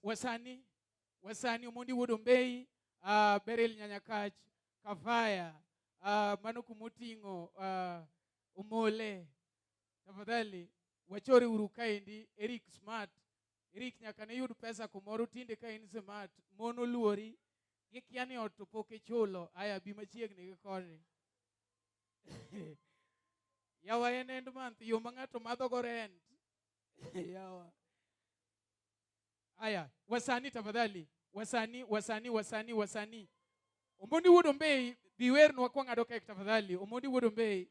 Bas, wasani Omondi Wuod Ombeyi, Beril Nyanyakach, Kafaya, mano kumutingo, Umole, tafadhali, wachori uru kaendi, Eric Smart, Eric nyaka ne yud pesa kumoro tinde kaendi smart, mono luori, gikiani otopoke chulo, aya bima chiegni gi koni. Yawa en end month, yo mangato madho go rent. Yawa. Aya, wasani tafadhali. Wasani. Omondi Wuod Ombeyi, biwer nwa kwa ngado kek tafadhali. Omondi Wuod Ombeyi.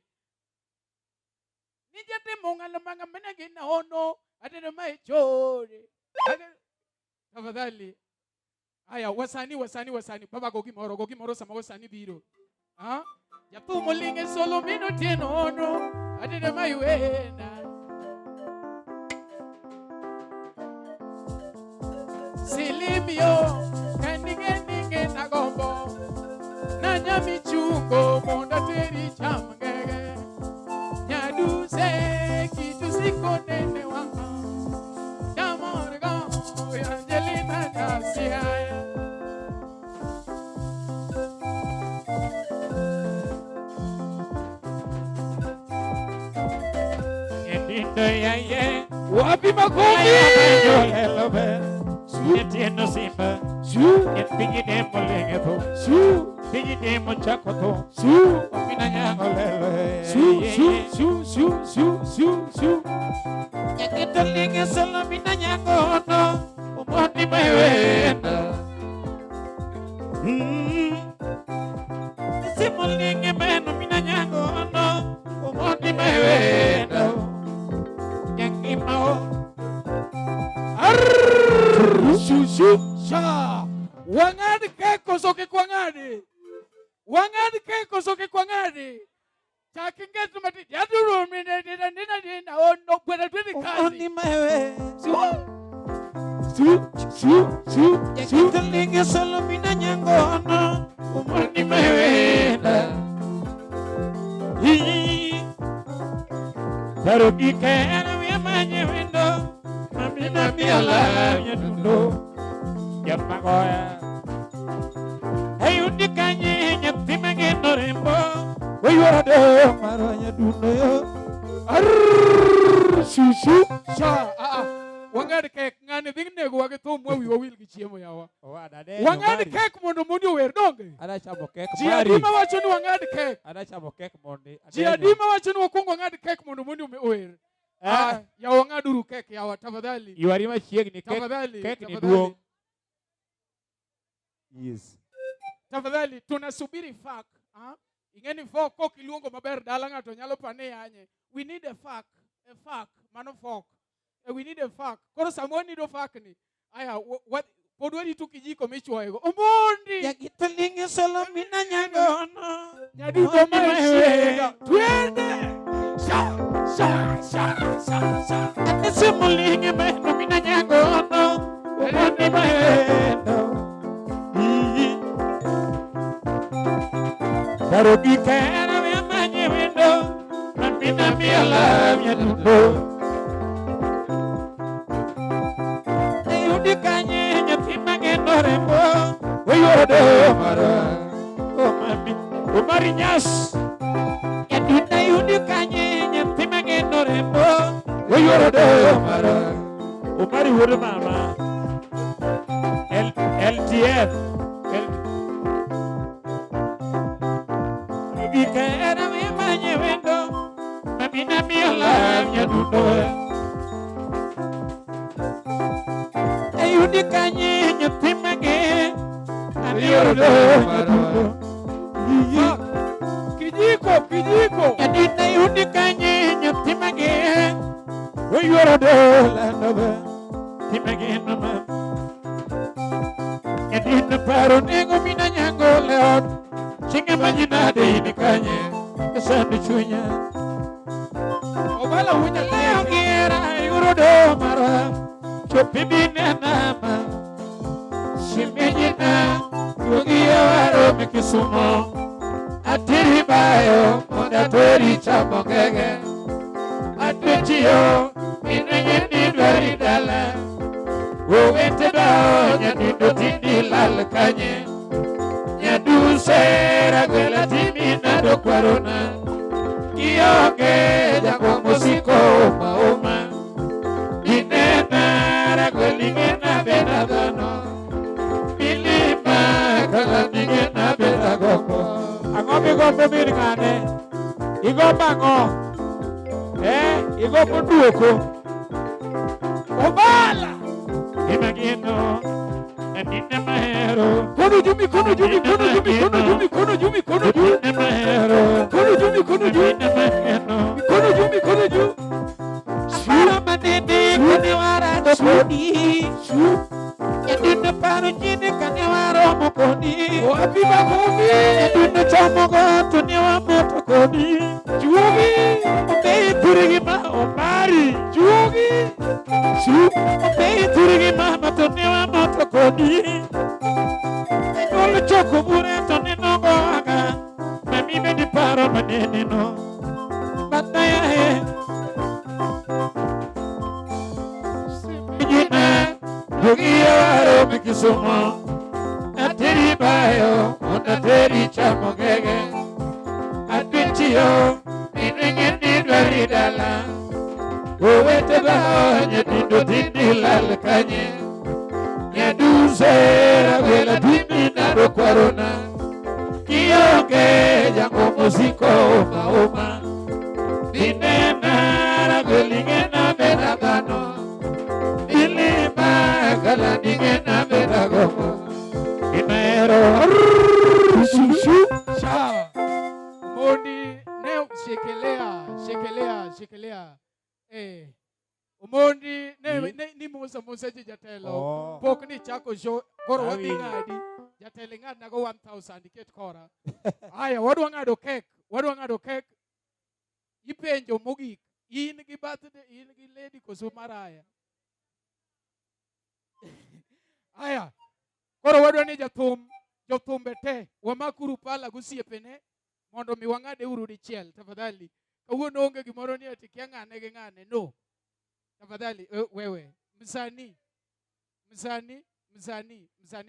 Nijate mongalo manga menage na ono, atene mai chore. Tafadhali. Aya, wasani. Baba gogi moro sama wasani biro. Ha? Jatu molinge solo mino tieno ono, atene mai wena. Silibio, kandige na gombo, na nyami chungo monda teri chamgege, nyaduse kitu siko nene wanga, nyamorga Angelina nyasiaya. Endindo yaye, wapi makofi? Etienne Simba, et Piggy Demo Legato, Piggy Demo Chacoto, Minanyango, Yakita Lega Salaminanyango, Omondi Mayena. Simuling a man of Minanyango, Omondi Mayena. Yakimao. Sha wangadi keko soke kwangadi chakingetu mati yaduru mine dina ono kwenda twende kazi oni mewe yakitalinga solo mina nyangono umoni mewe taruki kena wiyamanye wendo Mamina miala nyadundo Yamagoya Hey undikanye nyatimenge norembo Waywarade maro nyadundo yo Shushu Sha Wangadi kek ngane dhingne wage thumu wawi wawil gichiemo yawa Wangadi kek mondo mondi ower donge Adachamo kek Jiadima wacho ni wangadi kek Adachamo kek mondi Jiadima wacho ni wakungo wangadi kek mondo mondi ower ya wangaduru kek ya tafadhali. Iwarima chiegni kek ni duong. Yes. Tafadhali tunasubiri fak. Ingeni fok kok iluongo maber dala ngato nyalo pane yanye. We need a fak, mano fok. We need a fak. Koro samoni do fak ni. Aya what podwari tu kijiko michwoego. Omondi. Ya gitalinge solo mina nyangono. Nyadudo maishega. Twende. Sha. Ate simulinge meno mina nyangono. Omondi mahendo. Taruki kena wiyamanye wendo. Mamina miala nyadudo. Ayudikanye nyatimage norembo. Wayode mara. Oh mami. Omari Nash. Yaduna yudikanye nyatimage norembo. Wayode mara. Omari Wuod mama. LTF. Yudikanye wiyamanye wendo. Mamina miala nyadudo. Ayudikanye nyatimage Wayode mara. Kijiko. Yadina yudikanye nyatimage Wayode landobe Timage nama Yadina paro nego mina nyango leot Chinga majina de inikanye Kasandi chunya Obala hunya leo gira yurodo mara Chopibine nama Shimejina Yugia waro mekisumo Atiribayo Moda tori chamogege Atwechiyo Minenye nidwari dala Owete ba bao nyadindo tindi lal kanye nyadusera gwela timi nado kwarona kionge jako musiko uma inena ragwelingena benadano milima kalaningena benagogo angomi gombo mirngane igombango igombo duoko obala imagino Nina mahero kono jumi mahero Shura manene kanewara doponi Yadina paro jine kanewara mokoni Wapiba komi Yadina chomogo tunewa moto koni Juogi Ombeyi turigima Omari Juogi Ombeyi turigima Matonewa moto koni Nolo choko bure toneno goaga Mami bedi paro manene no Bataya he Yogiaro mikisumo Ateri bayo Onateri chamogege Atwichio Minengeni dwaridala Uwete bao Nyadindo tindi lal kanye Nyadusera Wela timi nado kwarona Kionge Jango musiko uma Dinena Ragwelingena benagano Kala ningena bedagomo Imero Shushu Sawa. Omondi ne shekelea. Omondi ne ni Musa jatelo. Pok ni chako show koro wadhi ngadi. Jatelo ngad nago 1000 ket kora. Aya wadwa ngado kek. Ipenjo mogik. In gi birthday, in gi lady koso maraya. Aya, koro wadwa ni jothumbe te, wamakuru pala gosiepene, mondo mi wang'ade uru dichiel, tafadhali. Kawuono onge gimoro ni ati kia ng'ane gi ng'ane, no. Tafadhali, wewe, msani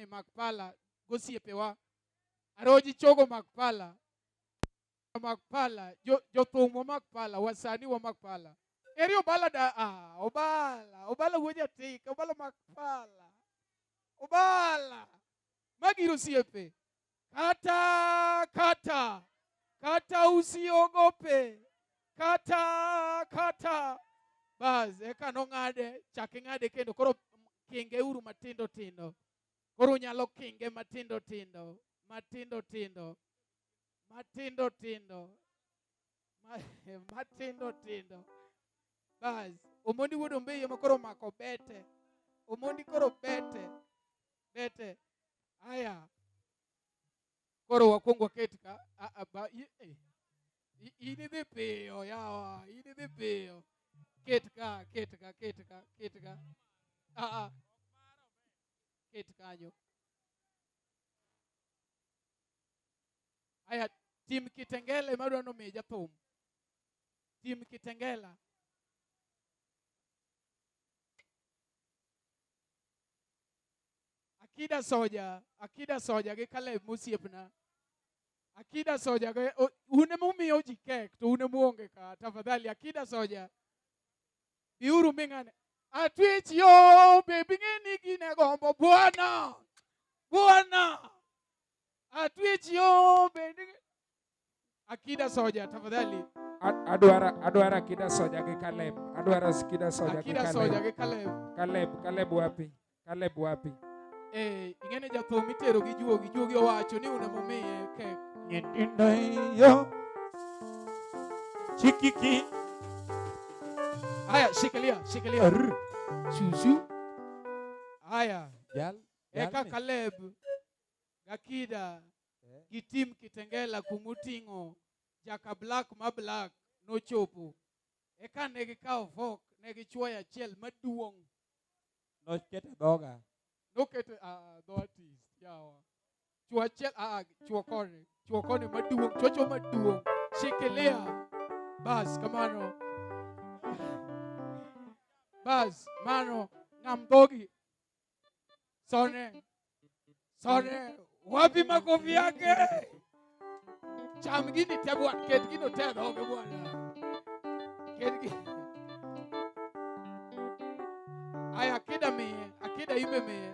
makpala gosiepewa. Aroji chogo makpala, jothum wa makpala, wasani wa makpala. Eri obala obala woja tika, obala makpala. Obala magiro siepe kata usiogope kata baz eka no ngade chake ngade kendo koro kinge uru matindo koro nyalo kinge matindo baz Omondi Wuod Ombeyi makoro mako bete Omondi koro bete aya koro wakwongo ketka ini dhi piyo yawa ini dhi piyo ketka ket kanyo aya tim kitengele madwa no mi jathum tim kitengela Akida soja gi Caleb musiepna. Akida soja gi une mumiyo ji kek to une muonge ka tafadhali Akida soja. Biuru mingane. Atwich yo baby ngeni gine gombo Bwana. Atwich yo baby. Akida soja tafadhali. Adwara Akida soja gi Caleb. Akida soja gi Caleb. Caleb wapi? Ingene jathum itero gi juogi owacho ni una momiye kek. Nyithindo yo chikiki. Aya shikilia. Shushu. Aya. Eka Caleb Akida gitim kitengela kumutingo jaka black nochopo. Eka negi kao fok negi chuoya chiel maduong. Nokete doga. Nokete dotis yawa. Chua chiel chua kone maduong. Chocho maduong. Shikilia. Bas kamano. Bas mano ngam dogi. Sone. Wapi makofi yake? Cham gini tebu ket gino tedo oge bwana. Ket gini. Ay akida imbe me.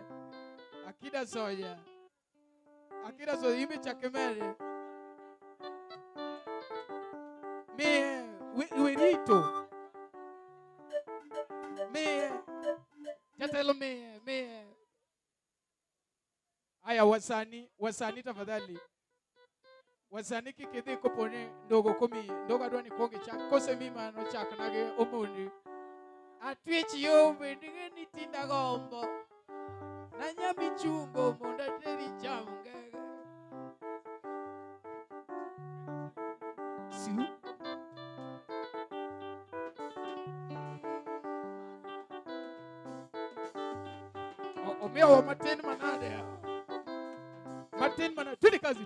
Akida soya imbe chakemere. Me Wirito. Me Jatelo me. Aya wasani tafadhali. Wasani kikidhi kopone ndogo komi ndogo adwani konge chak kose mima no chak nage Omondi. Atwech yo bendige ni tinda gombo. Na nyami chungo monda teri chamge. Su Omea wa maten manade ya. Maten manade. Twende kazi.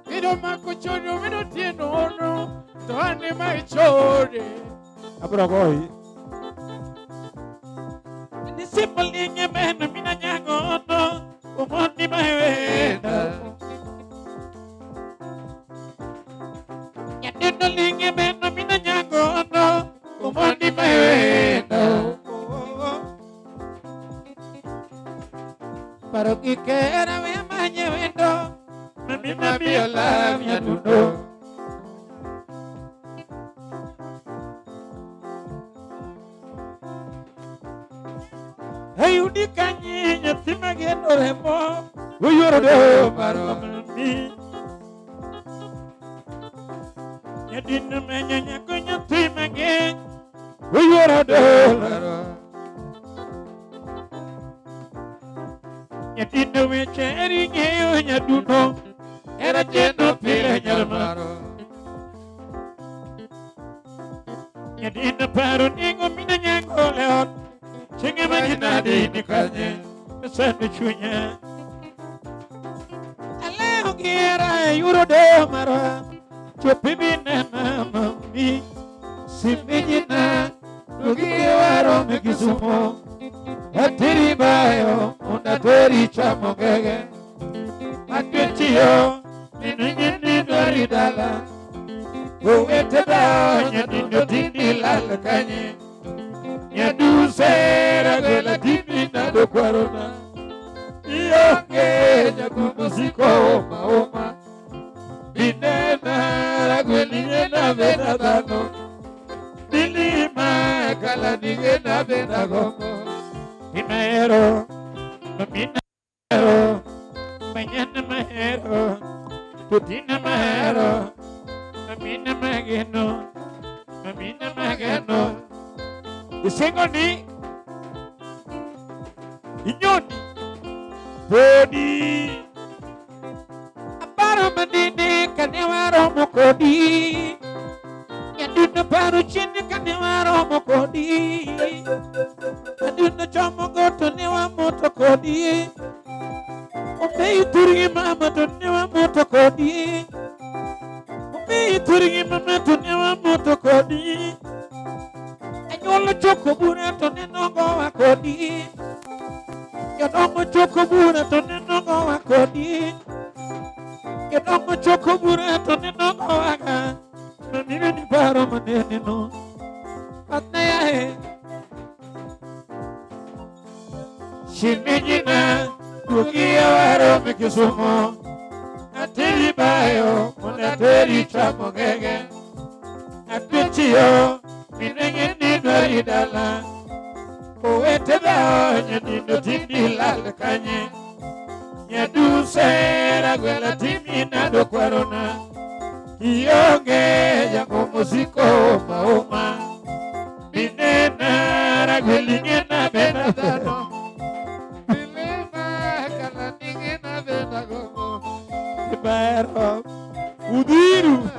Mido makuchono, mido tienono. Tohane maichore. Abragoi. Simple nye mena mina nyangono Omondi mahewenda Nyadino linge mena mina nyangono Omondi mahewenda Paro kikera we manyewendo Mamina miola miaduno Ayudi kanyi nyatima gendo remo Uyoro do maromami Nyadino menya nyako nyatima gen Uyoro do laro Nyadino wecheri ngeyo nyaduno Era jeno pile nyalmaro Nyadino paro ningo mina nyango leon Chinge majinadi nikanye Mesende chunya Aleo gira yuro do mara Chopi binena mami Simijina Nugi waro megisumo Atiri bayo Undatori chamo gege Atwechiyo Ninungini dori dala Uwete dao Nyadindo dindi lal kanye Nyadu sera gwela dimi na do kwarona Iyonge nyaku musiko oma Binena ragweli nyena vena dano Dilima kala nige na vena gomo Himero, maminero Manyana mahero Putina mahero Mamina mageno Isengo ni Inyoni Bodi Abaro manene kanewaro mokodi Yaduna baru chini kanewaro mokodi Yaduna chomo goto newa motokodi Ombeyi turingi mama to newa motokodi Ombeyi turingi mama to newa motokodi Anyolo choko bura to nenongo wakodi Yadongo choko bura to nenongo wakodi Yadongo choko bura to nenongo waka Nanime ni baro manene no Atnaya he Shimijina Tukia waro mekisumo Atiri bayo Munateri chamo gege Atwichiyo Minenge ni dori dala Uwete dao Nyadindo tindi lal kanye Nyadu sera gwela timi na do kwarona Iyonge yango musiko oma Binena ragweli ngena bena dano Dilema kala ningena bena gomo Ibero Udiru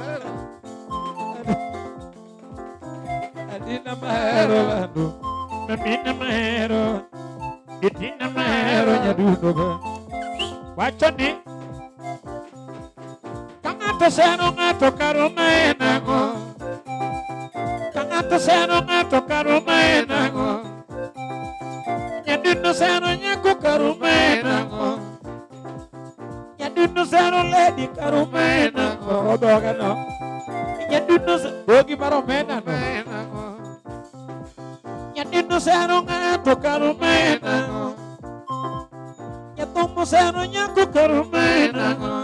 Adina mahero lando Mamina mahero Itina mahero nyaduno ba wacho ni ka ng'ato sero ng'ato karuma en ang'o, ka ng'ato sero ng'ato karuma en ang'o, nyadundo sero nyako karuma en ang'o, nyadundo sero lady karuma en ang'o, odhoga no nyadundo dogi mar omena no en ang'o, nyadundo sero ng'ato karuma en ang'o, nyathomo sero nyako karuma en ang'o,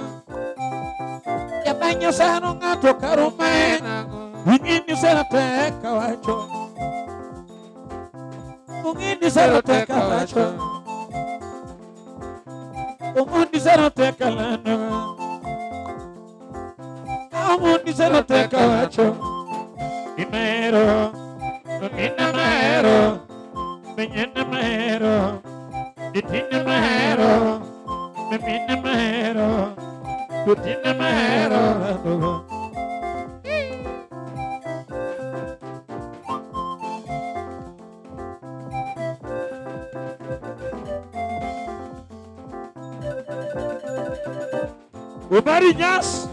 nyabanyo sero ng'ato karuma en ang'o, ing'ini sero tek kawacho, ung'ini sero tek kawacho, Omondi sero tek kalando, Omondi sero tek kawacho, imero, nonina mahero, menyena mahero, ditina mahero, memina mahero, tutina mahero, Omari Nash.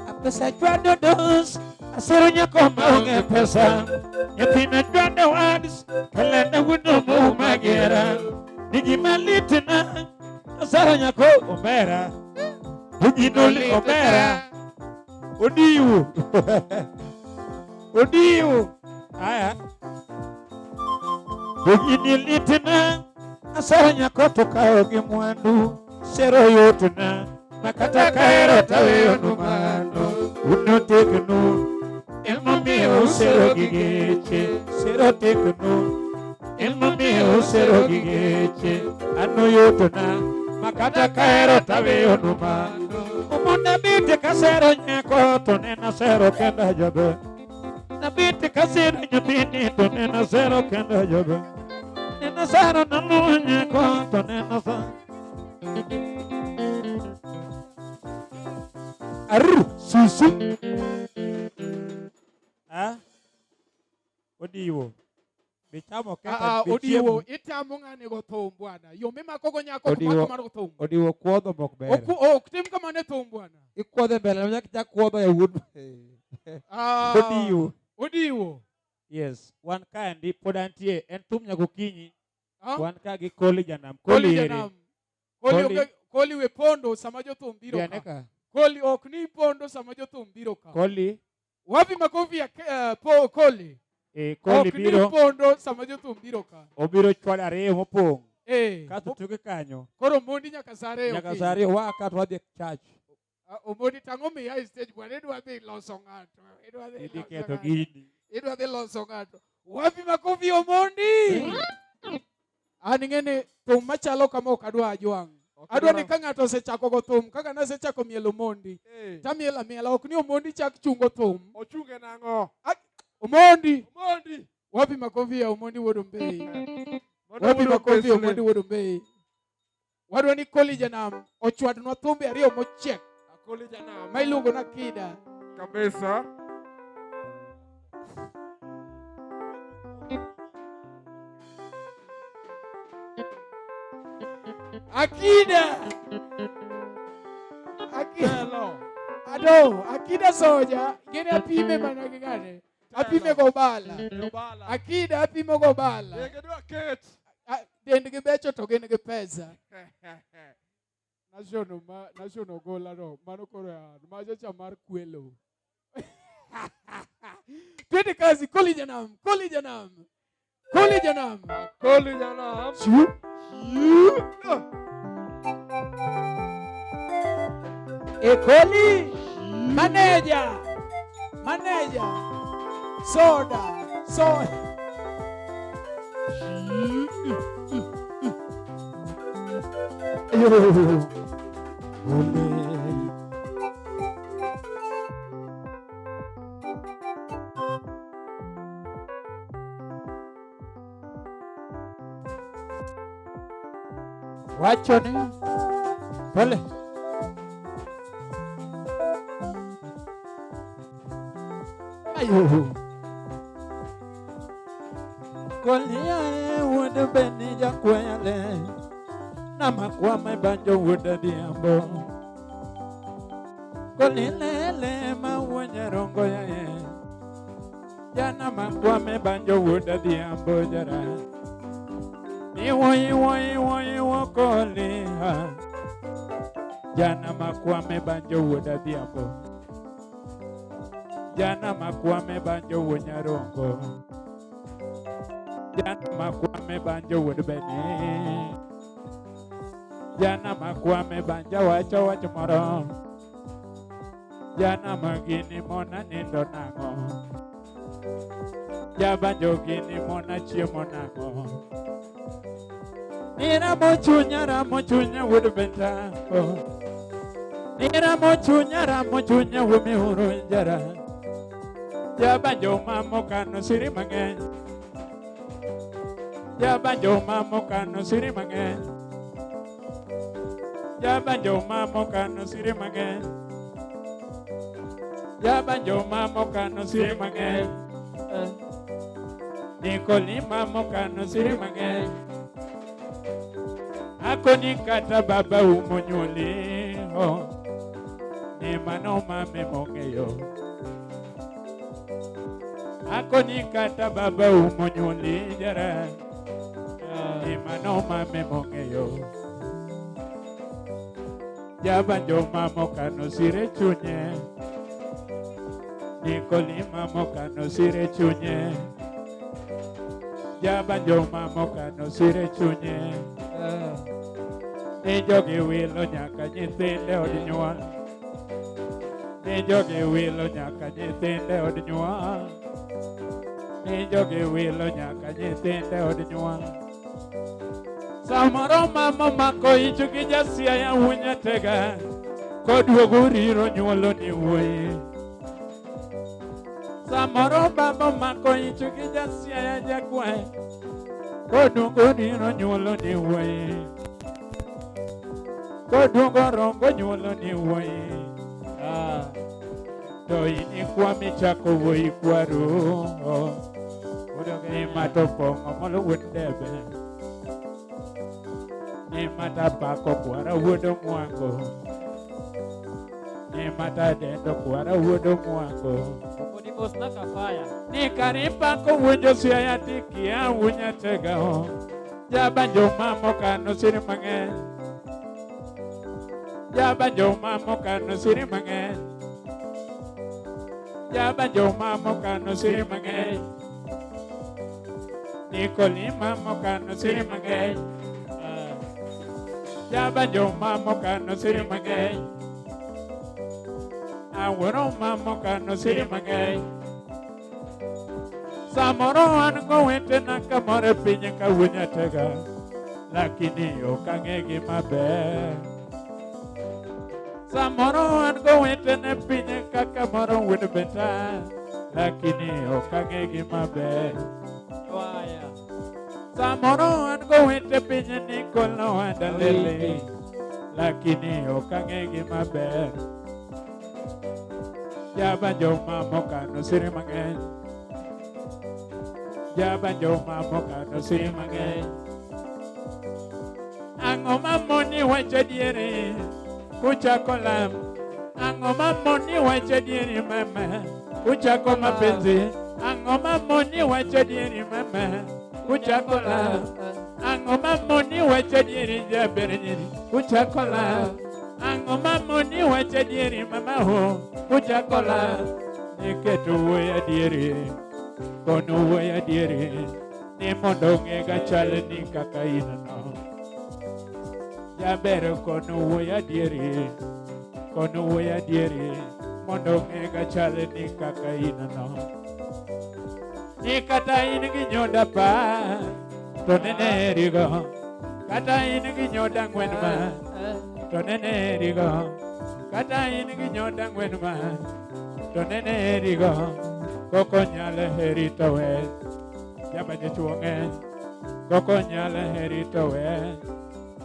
Apesa chwado dos, aseronya koma unge pesa, nyathina chwado wadis, kalenda wuno mo magera, nigi malitina, aseronya ko omera, ujinoli omera, odiwu, odiwu, aya, ujini litina, aseronya ko tokayo gi mwandu, sero yotuna, makata kaero taweyo numano, uno tekno, ilmo mio sero gigeche, sero tekno, ilmo mio sero gigeche, ano yotuna, makata kaero taweyo numano, umonda biti kasero nyako, tonena sero kenda jobe, na biti kasero nyabini, tonena sero kenda jobe, nena sero nalu nyako, tonena sero. Arr, susu. Ah, odiwo. Bichamo kaka odiwo itamo ng'ane go thum bwana. Yo mima kogo nyako kumako mar thum. Odiwo kuodho mok ber. Ok tim kama ne thum bwana. Ikuodho mbele nyaka cha kuodho e wuod. Odiwo. Odiwo. Yes, wan ka ndi pod antie en thum nyaka okinyi. Wan ka gi koli janam. Koli ere. Koli we pondo sama jo thum biro ka. Koli ok ni pondo sama jo thum biro ka. Koli. Wapi makofi ya koli? Koli biro. Ok ni pondo sama jo thum biro ka. Obiro chwalo ariyo mopong'. Kato tuke kanyo. Koro Omondi nyaka sare. Nyaka sare wa kato wadhi church. Omondi tang'o miya e stage bwana, idwa dhi loso ng'ato. Idhi keto gini. Idwa dhi loso ng'ato. Wapi makofi Omondi? An ing'eni thum machalo kama ok adwa ajwang'. Adwa ni ka ng'ato osechako go thum, kaka nasechako mielo Omondi. Tamielo amiela, ok ni Omondi chak chungo thum. Ochunge nang'o? Omondi. Omondi. Wapi makofi ya Omondi Wuod Ombeyi? Wapi makofi ya Omondi Wuod Ombeyi? Wadwa ni koli janam ochwadnwa thumbe ariyo mochiek. Koli janam. Ma iluongo na kida. Kabisa. Akida. Akida soja. Gini apime mana gane. Apime go bala. Akida apime go bala. Gedwa ket. Dend gi becho to gin gi pesa. National gola no. Mano koro ya. Maja chamar kwelo. Twende kazi. Koli janam. Koli janam. Koli janam. Koli janam. Koli. Manager. Soda. Wacho ni pole Ayo. Kolia Wuod Beni jakwele. Nama kwame banjo Wuod Diambo. Kolilele mawanya rongo ya ye. Jana makwame banjo Wuod Diambo jara. Iwo koliha. Jana makwame banjo Wuod Diambo. Jana makwame banjo Wonyarongo. Jana makwame banjo Wuod Beni. Jana makwame banja wacho moro. Jana magini mona nindo nango. Jabanjo gini mona chiemo nango. Nira mochunya Wuod Bentambo. Nira mochunya wumi huru njara. Jabanjo mamo kano siri mang'eny. Jabanjo mamo kano siri mang'eny. Jabanjo mamo kano siri mang'eny. Jabanjo mamo kano siri mang'eny. Nikoli mamo kano siri mang'eny. Akoni kata baba umonyoli ho. Ni mano mame mong'eyo. Akoni kata baba umonyoli jara. Ni mano mame mong'eyo. Jabanjo mamo kano sire chunye. Nikoli mamo kano sire chunye. Jabanjo mamo kano sire chunye. Ni jogi wilo nyaka nyithinde od nyuol. Ni jogi wilo nyaka nyithinde od nyuol. Ni jogi wilo nyaka nyithinde od nyuol. Samoro mama mako ichu gi jasiaya wunyatega. Koduogo riro nyuolo ni wuoyi. Samoro baba mako ichu gi jasiaya jakwae. Koduogo riro nyuolo ni wuoyi. Koduogo rongo nyuolo ni wuoyi. To ini kwami chako wuoyi kwaru. Ni mato pongo molo Wuod Debe. Ni mata pako kwara Wuod Mwango. Ni mata dendo kwara Wuod Mwango. Kodikos na kafaya. Ni karipako wuojo siaya tikia wunyatega ho. Jabanjo mamo kano siri mang'eny. Jabanjo mamo kano siri mang'eny. Jabanjo mamo kano siri mang'eny. Nikoli mamo kano siri mang'eny. Jabanjo mamo kano siri mang'eny. Aworo mamo kano siri mang'eny. Samoro an gowetena kamoro piny ka wuonyatega. Lakini ok ang'egi maber. Samoro an gowetena piny ka kamoro Wuod Beta. Lakini ok ang'egi maber. Waya. Samoro an gowete piny Nikolo Adalele. Lakini ok ang'egi maber. Jabanjo mamo kano siri mang'eny. Jabanjo mamo kano siri mang'eny. Ang'o mamoni wacho diere kuchako lam. Ang'o mamoni wacho diere mama kuchako mapenzi. Ang'o mamoni wacho diere mama kuchako lam. Ang'o mamoni wacho diere jaber nyiri kuchako lam. Ang'o mamoni wacho diere mama ho kuchako lam. Niketo wuoyo adieri. Kono wuoyo adieri. Ni mondo ng'ega chal ni kaka inano. Jaber kono wuoyo adieri. Kono wuoyo adieri. Mondo ng'ega chal ni kaka inano. Ni kata in gi nyoda pa. To nene rigo. Kata in gi nyoda ng'wen ma. To nene rigo. Kata in gi nyoda ng'wen ma. To nene rigo. Koko nyale herito we. Jabanjo chuo ng'eny. Koko nyale herito we.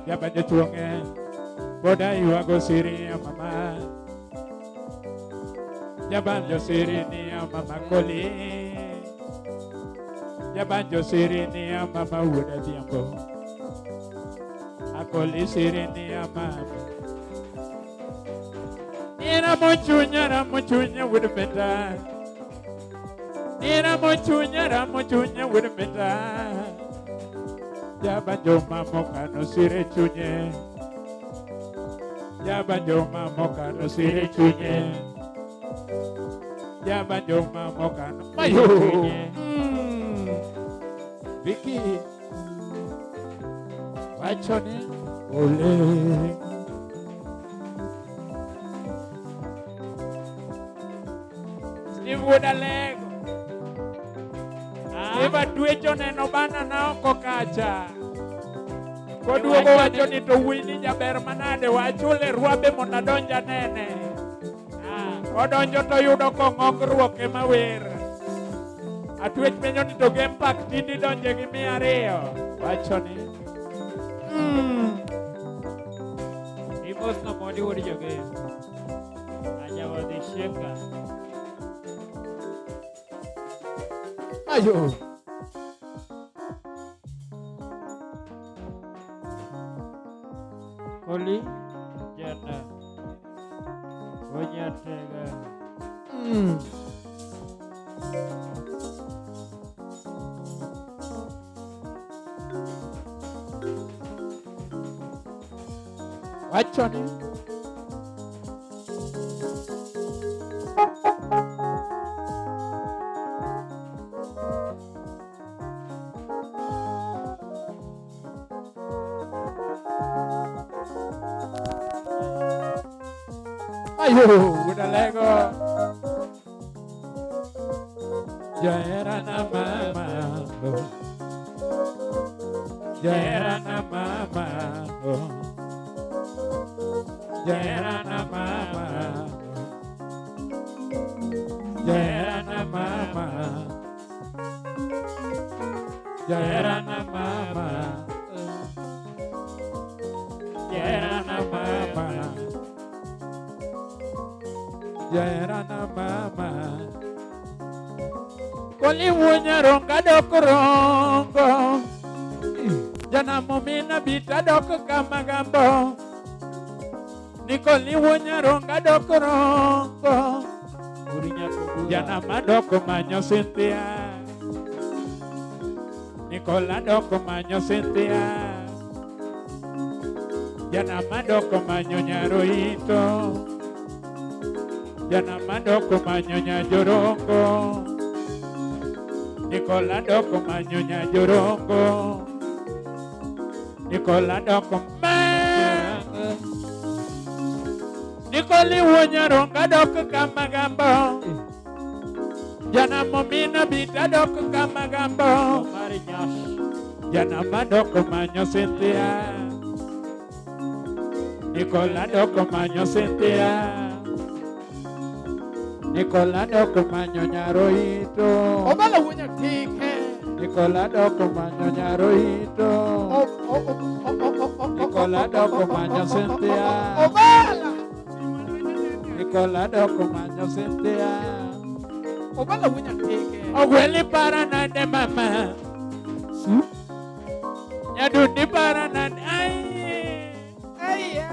Jabanjo chuo ng'eny. Boda yuago siri ya mama. Jabanjo sirini ya mama Koli. Jabanjo sirini ya mama Wuod Adhiambo. Akoli sirini ya mama. Nira mochunya Wuod Beta. Nira mochunya Wuod Beta. Jabanjo mama kano sire chunye. Jabanjo mama kano sire chunye. Jabanjo mama kano mayo. Vicky wachoni ole. Steve Wuod Alego. Steve Adwecho neno bana na oko kacha. Koduogo wacho ni to wini jaber manade wachule ruabe mondo adonja nene. Odonjo to yudo kong'ongruok ema wer. Atwech penjo ni to game pack tindi donje gi 200. Wacho ni. Imos no Omondi Wuod joge. Ajawadhi Shemga. Ayo. Koli jana. Onyatega. Wachoni. Ayo, Wuod Alego. Jaera na mama. Jaera na mama. Jaera na mama. Jaera na mama. Jaera na mama. Jaera na mama. Jaera na mama. Koli wunya ronga dokorongo. Jana momina bita doko kamagambo. Nikoli wunya ronga dokorongo. Jana madoko manyo Cynthia. Nikola doko manyo Cynthia. Jana madoko manyo Nyaroito. Jana madoko manyo Nyajorongo. Nikola doko manyo Nyajorongo. Nikola doko Nikoli wunya ronga doko kamagambo. Jana momina bita doko kamagambo. Omari Nash. Jana madoko manyo Cynthia. Nikola doko manyo Cynthia. Nikola doko manyo Nyaroito. Obala wunya tike. Nikola doko manyo Nyaroito. Nikola doko manyo Cynthia. Obala. Nikola doko manyo Cynthia. Obala wunya tike. Ogweli para nade mama. Nyadundi para nade. Aya.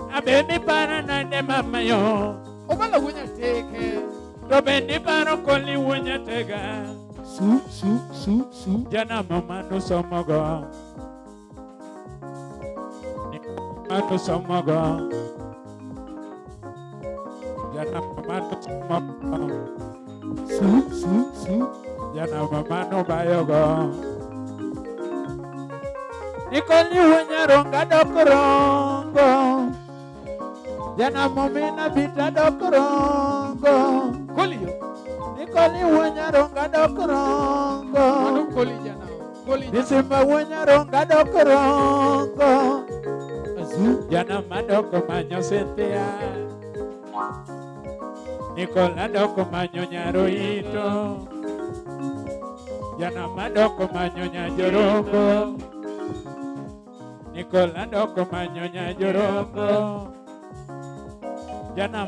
Abendi para nade mama yo. Obala wunya tike. Robendi para koli wunya tega. Jana mama no somogo. Mama no somogo. Jana mama no somogo. Jana mama no bayogo. Nikoli wunya ronga dokorongo. Jana momina bita dokorongo. Koli yo. Nikoli wunya ronga dokorongo. Manu koli jana. Koli jana. Disimba wunya ronga dokorongo. Jana madoko manyo Cynthia. Nikola doko manyo Nyaroito. Jana madoko manyo Nyajorongo. Nikola doko manyo Nyajorongo. Jana